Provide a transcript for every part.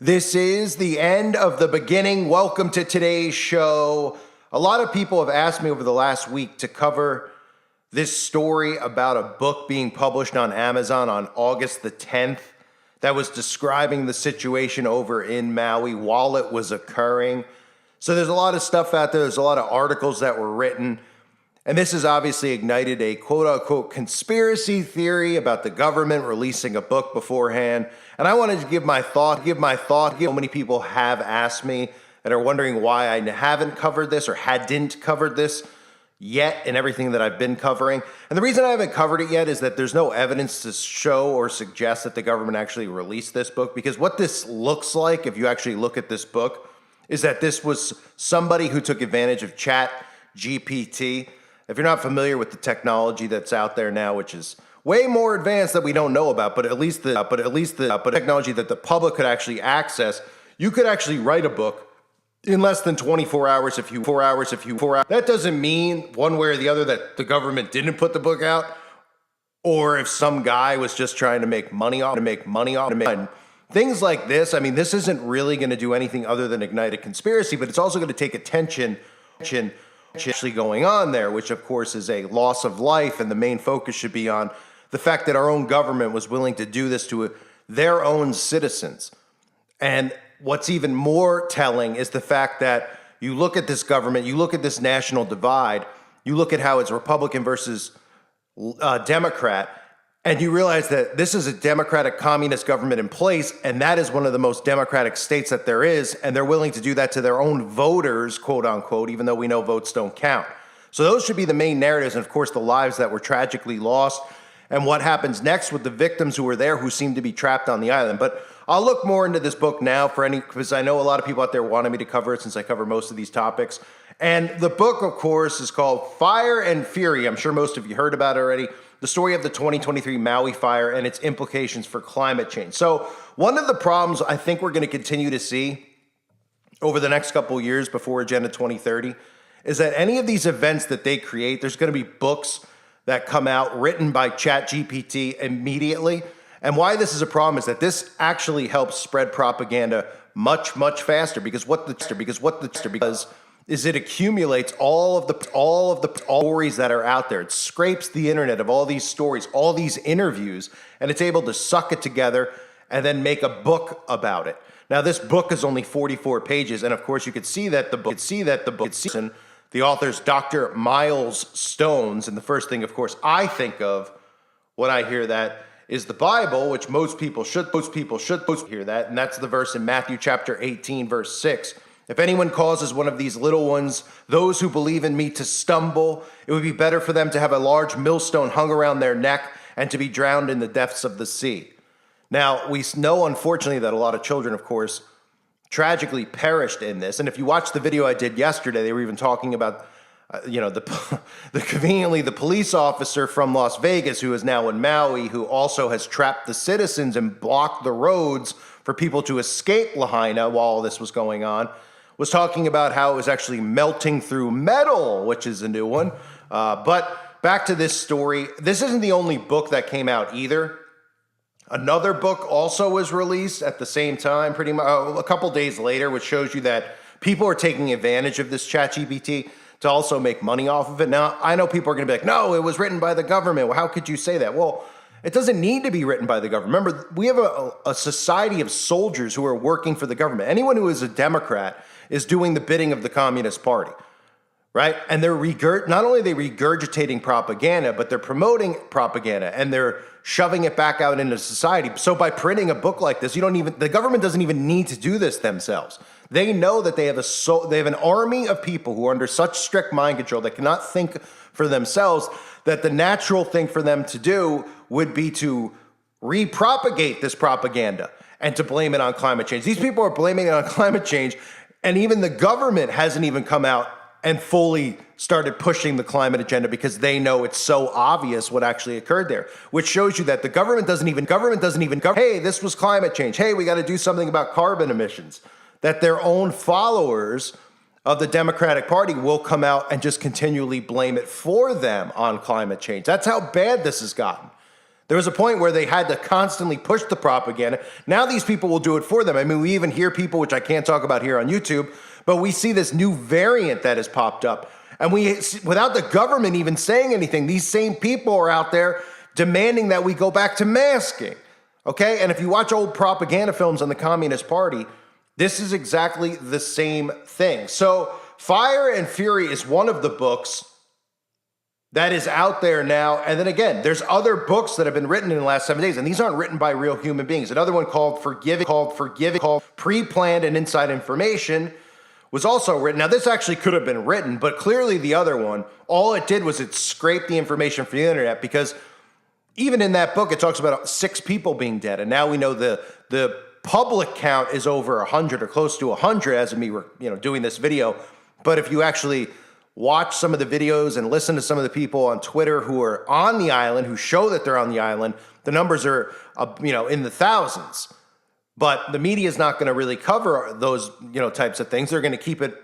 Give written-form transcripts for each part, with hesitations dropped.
This is the end of the beginning. Welcome to today's show. A lot of people have asked me over the last week to cover this story about a book being published on Amazon on August the 10th that was describing the situation over in Maui while it was occurring. So there's a lot of stuff out there. There's a lot of articles that were written. And this has obviously ignited a quote-unquote conspiracy theory about the government releasing a book beforehand. And I wanted to give my thought. So many people have asked me and are wondering why I haven't covered this or hadn't covered this yet in everything that I've been covering. And the reason I haven't covered it yet is that there's no evidence to show or suggest that the government actually released this book. Because what this looks like, if you actually look at this book, is that this was somebody who took advantage of Chat GPT. If you're not familiar with the technology that's out there now, which is way more advanced that we don't know about, but at least the technology that the public could actually access, you could actually write a book in less than 24 hours if you. That doesn't mean one way or the other that the government didn't put the book out, or if some guy was just trying to make money off and things like this. I mean, this isn't really going to do anything other than ignite a conspiracy, but it's also going to take attention actually going on there, which of course is a loss of life, and the main focus should be on the fact that our own government was willing to do this to their own citizens. And what's even more telling is the fact that you look at this government, you look at this national divide, you look at how it's Republican versus Democrat, and you realize that this is a democratic communist government in place, and that is one of the most democratic states that there is, and they're willing to do that to their own voters, quote unquote, even though we know votes don't count. So those should be the main narratives, and of course the lives that were tragically lost, and what happens next with the victims who were there who seem to be trapped on the island. But I'll look more into this book now because I know a lot of people out there wanted me to cover it since I cover most of these topics. And the book, of course, is called Fire and Fury. I'm sure most of you heard about it already. The story of the 2023 Maui fire and its implications for climate change. So one of the problems I think we're going to continue to see over the next couple of years before Agenda 2030 is that any of these events that they create, there's going to be books that come out written by ChatGPT immediately. And why this is a problem is that this actually helps spread propaganda much, much faster because it accumulates all of the stories that are out there. It scrapes the internet of all these stories, all these interviews, and it's able to suck it together and then make a book about it. Now, this book is only 44 pages, and of course, you could see that the book. The author's Dr. Miles Stones, and the first thing, of course, I think of when I hear that is the Bible, which most people should hear that, and that's the verse in Matthew chapter 18, verse 6. If anyone causes one of these little ones, those who believe in me, to stumble, it would be better for them to have a large millstone hung around their neck and to be drowned in the depths of the sea. Now, we know, unfortunately, that a lot of children, of course, tragically perished in this. And if you watch the video I did yesterday, they were even talking about, conveniently, the police officer from Las Vegas, who is now in Maui, who also has trapped the citizens and blocked the roads for people to escape Lahaina while all this was going on, was talking about how it was actually melting through metal, which is a new one. But back to this story. This isn't the only book that came out either. Another book also was released at the same time, pretty much a couple days later, which shows you that people are taking advantage of this ChatGPT to also make money off of it. Now, I know people are going to be like, no, it was written by the government. Well, how could you say that? Well, it doesn't need to be written by the government. Remember, we have a society of soldiers who are working for the government. Anyone who is a Democrat is doing the bidding of the Communist Party, right? And they're not only are they regurgitating propaganda, but they're promoting propaganda and they're shoving it back out into society. So by printing a book like this, the government doesn't even need to do this themselves. They know that they have an army of people who are under such strict mind control that cannot think for themselves, that the natural thing for them to do would be to repropagate this propaganda and to blame it on climate change. These people are blaming it on climate change, and even the government hasn't even come out and fully started pushing the climate agenda because they know it's so obvious what actually occurred there, which shows you that the government doesn't even, hey, this was climate change. Hey, we got to do something about carbon emissions. That their own followers of the Democratic Party will come out and just continually blame it for them on climate change. That's how bad this has gotten. There was a point where they had to constantly push the propaganda. Now these people will do it for them. I mean, we even hear people, which I can't talk about here on YouTube, but we see this new variant that has popped up. And without the government even saying anything, these same people are out there demanding that we go back to masking. Okay? And if you watch old propaganda films on the Communist Party, this is exactly the same thing. So Fire and Fury is one of the books that is out there now. And then again, there's other books that have been written in the last 7 days, and these aren't written by real human beings. Another one called Pre-Planned and Inside Information was also written. Now, this actually could have been written, but clearly the other one, all it did was it scraped the information from the internet, because even in that book, it talks about 6 people being dead. And now we know the public count is over 100 or close to 100 as of me doing this video. But if you actually watch some of the videos and listen to some of the people on Twitter who are on the island, who show that they're on the island, the numbers are, in the thousands. But the media is not going to really cover those, types of things. They're going to keep it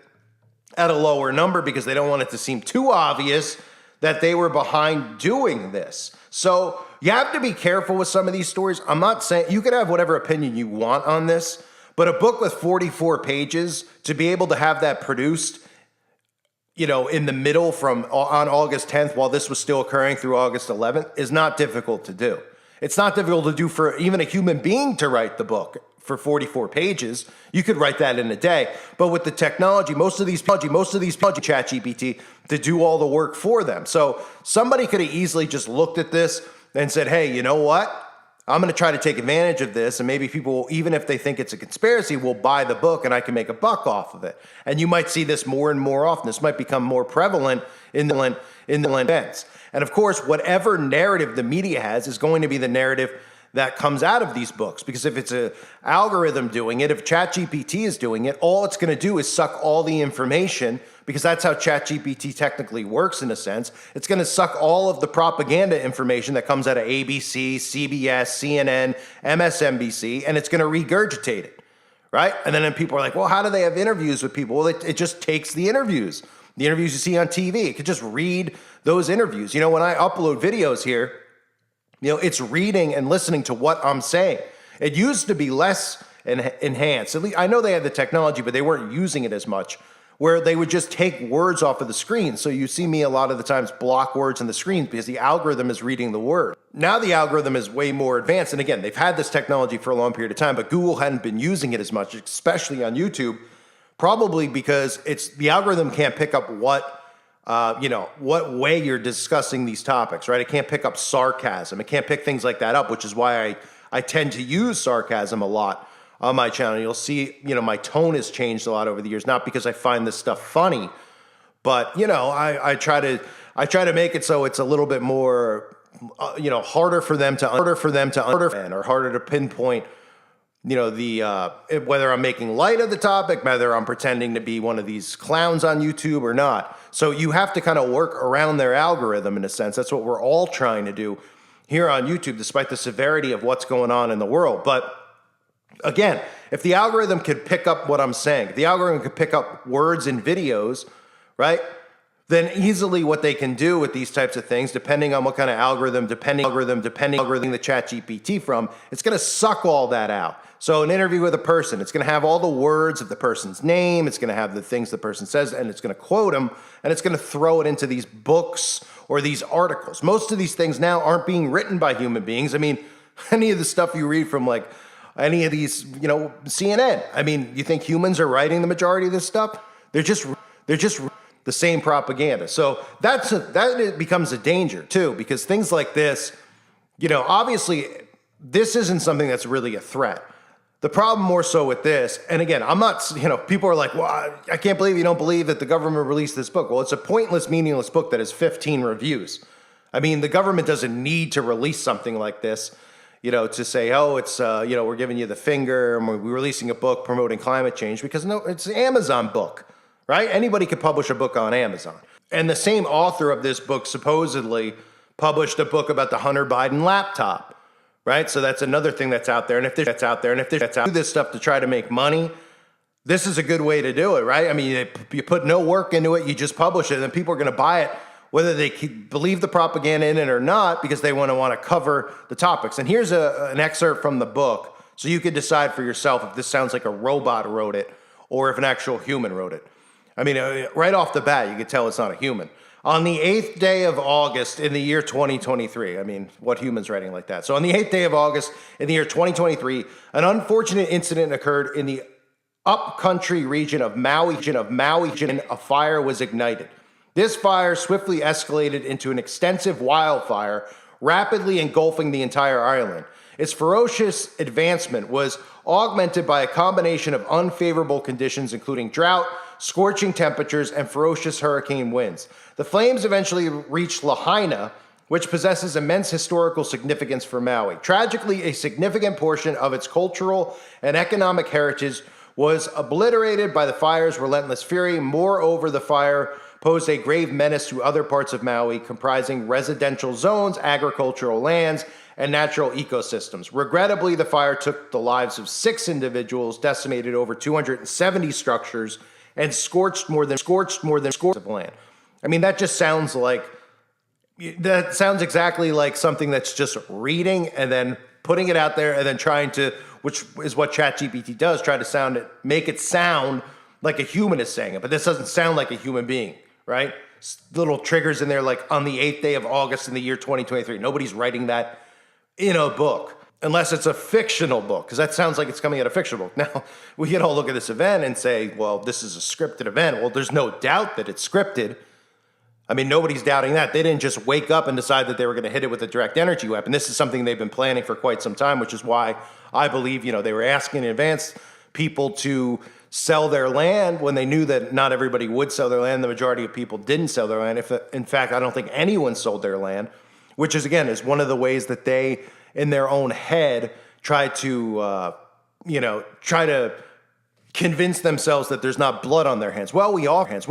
at a lower number because they don't want it to seem too obvious that they were behind doing this. So you have to be careful with some of these stories. I'm not saying you can have whatever opinion you want on this, but a book with 44 pages, to be able to have that produced in the middle on August 10th, while this was still occurring through August 11th, is not difficult to do. It's not difficult to do for even a human being to write the book for 44 pages. You could write that in a day. But with the technology, most of these ChatGPT to do all the work for them. So somebody could have easily just looked at this and said, hey, you know what? I'm going to try to take advantage of this, and maybe people, even if they think it's a conspiracy, will buy the book and I can make a buck off of it. And you might see this more and more often. This might become more prevalent in the events. And of course, whatever narrative the media has is going to be the narrative that comes out of these books. Because if it's an algorithm doing it, if ChatGPT is doing it, all it's going to do is suck all the information, because that's how ChatGPT technically works in a sense. It's going to suck all of the propaganda information that comes out of ABC, CBS, CNN, MSNBC, and it's going to regurgitate it, right? And then people are like, well, how do they have interviews with people? Well, it just takes the interviews you see on TV. It could just read those interviews. When I upload videos here, it's reading and listening to what I'm saying. It used to be less enhanced. At least I know they had the technology, but they weren't using it as much, where they would just take words off of the screen. So you see me a lot of the times block words in the screen because the algorithm is reading the word. Now the algorithm is way more advanced. And again, they've had this technology for a long period of time, but Google hadn't been using it as much, especially on YouTube, probably because the algorithm can't pick up what way you're discussing these topics, right? It can't pick up sarcasm. It can't pick things like that up, which is why I tend to use sarcasm a lot on my channel. You'll see, my tone has changed a lot over the years, not because I find this stuff funny, but, I try to make it so it's a little bit more, harder for them to understand, or harder to pinpoint, whether I'm making light of the topic, whether I'm pretending to be one of these clowns on YouTube or not. So you have to kind of work around their algorithm in a sense. That's what we're all trying to do here on YouTube, despite the severity of what's going on in the world. But again, if the algorithm could pick up what I'm saying, if the algorithm could pick up words in videos, right? Then easily what they can do with these types of things, depending on what kind of algorithm, depending the ChatGPT from, it's going to suck all that out. So an interview with a person, it's going to have all the words of the person's name, it's going to have the things the person says, and it's going to quote them, and it's going to throw it into these books or these articles. Most of these things now aren't being written by human beings. I mean, any of the stuff you read from like any of these, CNN. I mean, you think humans are writing the majority of this stuff? They're just the same propaganda. So that becomes a danger too, because things like this, obviously this isn't something that's really a threat. The problem more so with this, and again, I'm not, people are like, well, I can't believe you don't believe that the government released this book. Well, it's a pointless, meaningless book that has 15 reviews. I mean, the government doesn't need to release something like this, to say, oh, it's, we're giving you the finger and we're releasing a book promoting climate change, because no, it's an Amazon book, right? Anybody could publish a book on Amazon. And the same author of this book supposedly published a book about the Hunter Biden laptop. Right? So that's another thing that's out there. And if there's do this stuff to try to make money, this is a good way to do it, right? I mean, you put no work into it, you just publish it, and then people are going to buy it whether they believe the propaganda in it or not, because they want to cover the topics. And here's an excerpt from the book, so you can decide for yourself if this sounds like a robot wrote it or if an actual human wrote it. I mean, right off the bat, you could tell it's not a human. On the 8th day of August in the year 2023, I mean, what human's writing like that? So on the 8th day of August in the year 2023, an unfortunate incident occurred in the upcountry region of Maui, and a fire was ignited. This fire swiftly escalated into an extensive wildfire, rapidly engulfing the entire island. Its ferocious advancement was augmented by a combination of unfavorable conditions, including drought, scorching temperatures, and ferocious hurricane winds. The flames eventually reached Lahaina, which possesses immense historical significance for Maui. Tragically, a significant portion of its cultural and economic heritage was obliterated by the fire's relentless fury. Moreover, the fire posed a grave menace to other parts of Maui, comprising residential zones, agricultural lands, and natural ecosystems. Regrettably, the fire took the lives of 6 individuals, decimated over 270 structures, and scorched more than of land. I mean, that sounds exactly like something that's just reading and then putting it out there and then trying to, which is what ChatGPT does, try to make it sound like a human is saying it. But this doesn't sound like a human being, right? Little triggers in there like on the 8th day of August in the year 2023. Nobody's writing that in a book. Unless it's a fictional book, because that sounds like it's coming out of a fictional book. Now, we can all look at this event and say, well, this is a scripted event. Well, there's no doubt that it's scripted. I mean, nobody's doubting that. They didn't just wake up and decide that they were going to hit it with a direct energy weapon. This is something they've been planning for quite some time, which is why I believe, they were asking in advance people to sell their land when they knew that not everybody would sell their land. The majority of people didn't sell their land. In fact, I don't think anyone sold their land, which is one of the ways that they, in their own head, try to convince themselves that there's not blood on their hands. Well, we all hands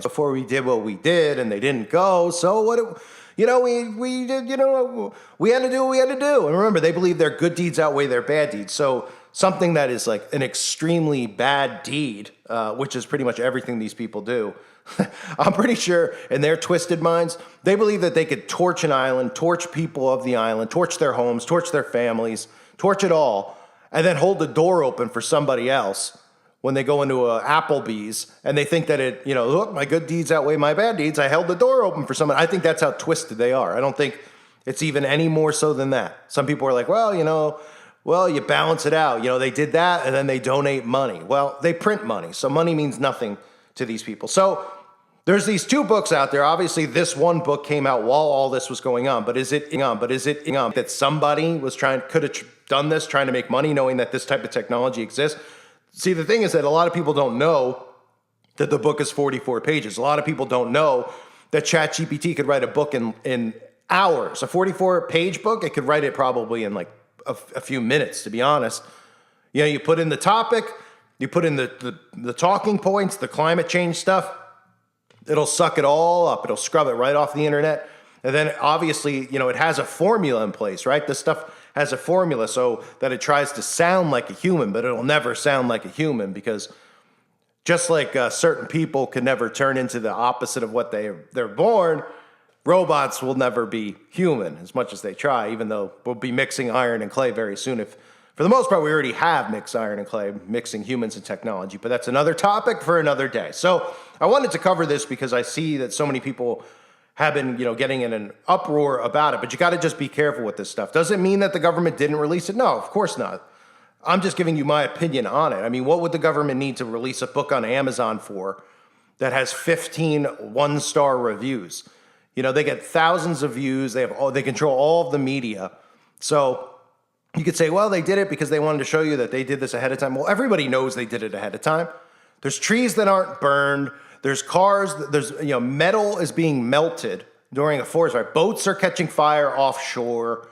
before we did what we did, and they didn't go. So what? We did. We had to do what we had to do. And remember, they believe their good deeds outweigh their bad deeds. So something that is like an extremely bad deed, which is pretty much everything these people do. I'm pretty sure in their twisted minds, they believe that they could torch an island, torch people of the island, torch their homes, torch their families, torch it all, and then hold the door open for somebody else when they go into a Applebee's and they think that look, my good deeds outweigh my bad deeds. I held the door open for someone. I think that's how twisted they are. I don't think it's even any more so than that. Some people are like, well, you balance it out. They did that and then they donate money. Well, they print money. So money means nothing to these people. So there's these 2 books out there. Obviously, this one book came out while all this was going on. But is it that somebody could have done this, trying to make money, knowing that this type of technology exists? See, the thing is that a lot of people don't know that the book is 44 pages. A lot of people don't know that ChatGPT could write a book in hours. A 44-page book, it could write it probably in like a few minutes, to be honest. You put in the topic, you put in the talking points, the climate change stuff. It'll suck it all up. It'll scrub it right off the internet. And then obviously, it has a formula in place, right? This stuff has a formula so that it tries to sound like a human, but it'll never sound like a human, because just like certain people can never turn into the opposite of what they're born, robots will never be human as much as they try, even though we'll be mixing iron and clay very soon. If, for the most part, we already have mixed iron and clay, mixing humans and technology, but that's another topic for another day. So I wanted to cover this because I see that so many people have been, getting in an uproar about it, but you got to just be careful with this stuff. Does it mean that the government didn't release it? No, of course not. I'm just giving you my opinion on it. I mean, what would the government need to release a book on Amazon for that has 15 one-star reviews? They get thousands of views. They control all of the media. So you could say, well, they did it because they wanted to show you that they did this ahead of time. Well, everybody knows they did it ahead of time. There's trees that aren't burned. There's cars. There's, metal is being melted during a forest fire. Boats are catching fire offshore.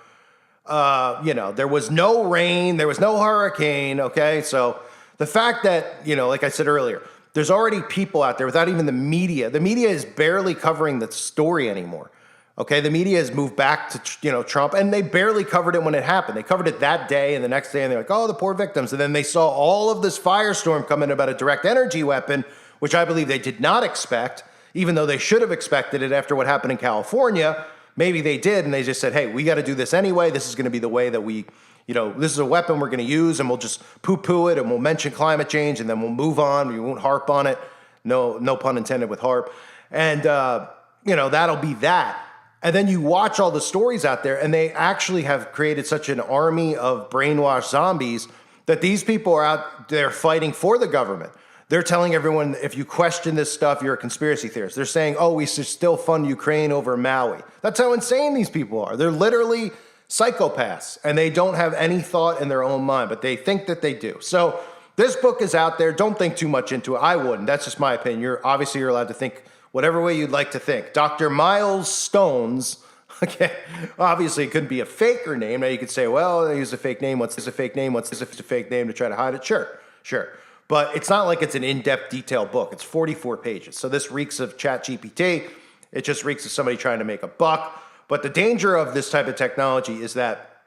There was no rain. There was no hurricane. Okay. So the fact that, like I said earlier, there's already people out there without even the media. The media is barely covering the story anymore. Okay, the media has moved back to Trump, and they barely covered it when it happened. They covered it that day and the next day, and they're like, oh, the poor victims. And then they saw all of this firestorm come in about a direct energy weapon, which I believe they did not expect. even though they should have expected it after what happened in California. Maybe they did, and they just said, hey, we got to do this anyway. This is going to be the way that we, this is a weapon we're going to use, and we'll just poo-poo it, and we'll mention climate change, and then we'll move on. We won't harp on it. No pun intended with harp. And, that'll be that. And then you watch all the stories out there, and they actually have created such an army of brainwashed zombies that these people are out there fighting for the government. They're telling everyone, if you question this stuff, you're a conspiracy theorist. They're saying, oh, we should still fund Ukraine over Maui. That's how insane these people are. They're literally psychopaths, and they don't have any thought in their own mind, but they think that they do. So this book is out there. Don't think too much into it. I wouldn't. That's just my opinion. You're allowed to think whatever way you'd like to think. Dr. Miles Stones, okay, obviously it couldn't be a faker name. Now you could say, well, they use a fake name. What's a fake name? What's a fake name to try to hide it? Sure. But it's not like it's an in-depth, detailed book. It's 44 pages. So this reeks of ChatGPT. It just reeks of somebody trying to make a buck. But the danger of this type of technology is that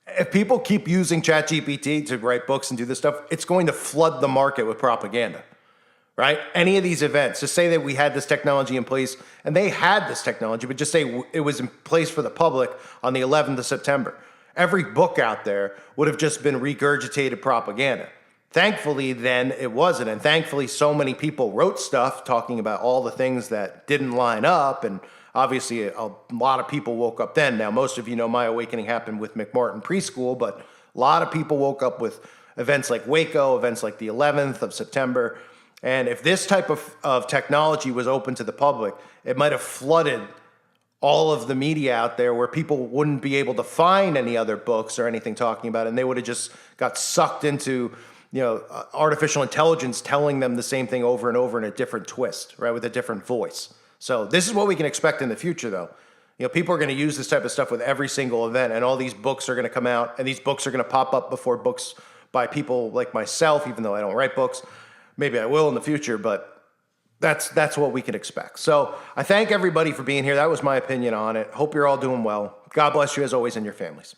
if people keep using ChatGPT to write books and do this stuff, it's going to flood the market with propaganda, right? Any of these events, just say that we had this technology in place, and they had this technology, but just say it was in place for the public on the 11th of September. Every book out there would have just been regurgitated propaganda. Thankfully, then it wasn't. And thankfully, so many people wrote stuff talking about all the things that didn't line up. And obviously, a lot of people woke up then. Now, most of you know my awakening happened with McMartin Preschool, but a lot of people woke up with events like Waco, events like the 11th of September. And if this type of technology was open to the public, it might have flooded all of the media out there where people wouldn't be able to find any other books or anything talking about it. And they would have just got sucked into artificial intelligence telling them the same thing over and over in a different twist, right, with a different voice. So this is what we can expect in the future, though. People are going to use this type of stuff with every single event, and all these books are going to come out, and these books are going to pop up before books by people like myself, even though I don't write books. Maybe I will in the future, but that's what we can expect. So I thank everybody for being here. That was my opinion on it. Hope you're all doing well. God bless you as always and your families.